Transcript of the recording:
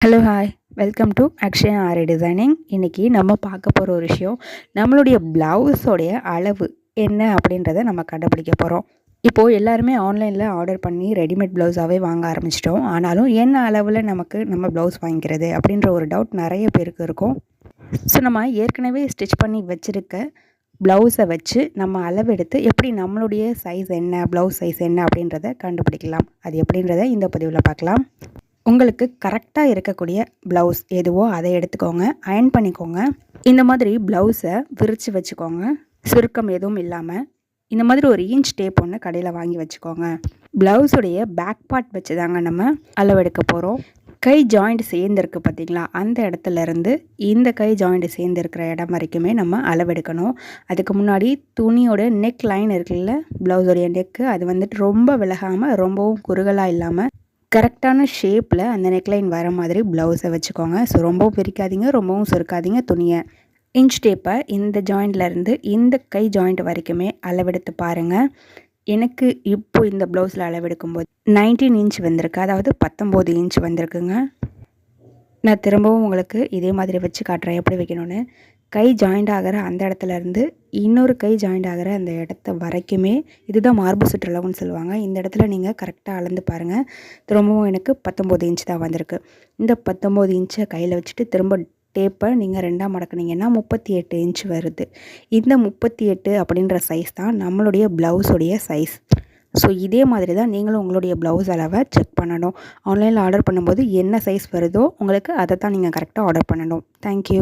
Hello hi welcome to Akshaya aari designing. இன்றைக்கி நம்ம பார்க்க போகிற ஒரு விஷயம், நம்மளுடைய ப்ளவுஸோடைய அளவு என்ன அப்படின்றத நம்ம கண்டுபிடிக்க போகிறோம். இப்போது எல்லாருமே ஆன்லைனில் ஆர்டர் பண்ணி ரெடிமேட் ப்ளவுஸாகவே வாங்க ஆரம்பிச்சிட்டோம். ஆனாலும் என்ன அளவில் நம்ம ப்ளவுஸ் வாங்கிக்கிறது அப்படின்ற ஒரு டவுட் நிறைய பேருக்கு இருக்கும். ஸோ நம்ம ஏற்கனவே ஸ்டிச் பண்ணி வச்சுருக்க ப்ளவுஸை வச்சு நம்ம அளவெடுத்து எப்படி நம்மளுடைய சைஸ் என்ன, ப்ளவுஸ் சைஸ் என்ன அப்படின்றத கண்டுபிடிக்கலாம். அது எப்படின்றத இந்த பதிவில் பார்க்கலாம். உங்களுக்கு கரெக்டாக இருக்கக்கூடிய ப்ளவுஸ் எதுவோ அதை எடுத்துக்கோங்க, அயர்ன் பண்ணிக்கோங்க. இந்த மாதிரி ப்ளவுஸை விரித்து வச்சுக்கோங்க, சுருக்கம் எதுவும் இல்லாமல். இந்த மாதிரி ஒரு இன்ச் டேப் ஒன்று கடையில் வாங்கி வச்சுக்கோங்க. ப்ளவுஸுடைய பேக் பார்ட் வச்சு தாங்க நம்ம அளவெடுக்க போகிறோம். கை ஜாயிண்ட் சேர்ந்துருக்கு பார்த்திங்களா, அந்த இடத்துலேருந்து இந்த கை ஜாயிண்ட் சேர்ந்துருக்கிற இடம் வரைக்குமே நம்ம அளவெடுக்கணும். அதுக்கு முன்னாடி துணியோட நெக் லைன் இருக்குல்ல, ப்ளவுஸோடைய நெக்கு, அது வந்துட்டு ரொம்ப விலகாமல் ரொம்பவும் குறுகலாக இல்லாமல் கரெக்டான ஷேப்பில் அந்த நெக்லைன் வர மாதிரி ப்ளவுஸை வச்சுக்கோங்க. ஸோ ரொம்பவும் பிரிக்காதீங்க, ரொம்பவும் சுருக்காதீங்க துணியை. இன்ச் டேப்பை இந்த ஜாயிண்ட்லேருந்து இந்த கை ஜாயிண்ட் வரைக்குமே அளவெடுத்து பாருங்கள். எனக்கு இப்போது இந்த ப்ளவுஸில் அளவெடுக்கும்போது 19 இன்ச் வந்திருக்கு, அதாவது 19 இன்ச் வந்திருக்குங்க. நான் திரும்பவும் உங்களுக்கு இதே மாதிரி வச்சு காட்டுறேன் எப்படி வைக்கணும்னு. கை ஜாயிண்ட் ஆகிற அந்த இடத்துலேருந்து இன்னொரு கை ஜாயிண்ட் ஆகிற அந்த இடத்த வரைக்குமே இதுதான் மார்பு சுற்றளவுன்னு சொல்லுவாங்க. இந்த இடத்துல நீங்கள் கரெக்டாக அளந்து பாருங்கள். திரும்பவும் எனக்கு 19 இன்ச் தான் வந்திருக்கு. இந்த 19 இன்ச்சை கையில் வச்சுட்டு திரும்ப டேப்பை நீங்கள் 2ஆக மடக்குனீங்கன்னா 38 இன்ச் வருது. இந்த 38 அப்படின்ற சைஸ் தான் நம்மளுடைய ப்ளவுஸுடைய சைஸ். ஸோ இதே மாதிரி தான் நீங்களும் உங்களுடைய ப்ளவுஸ் அளவை செக் பண்ணணும். ஆன்லைனில் ஆர்டர் பண்ணும்போது என்ன சைஸ் வருதோ உங்களுக்கு அதை தான் நீங்கள் கரெக்டாக ஆர்டர் பண்ணணும். தேங்க்யூ.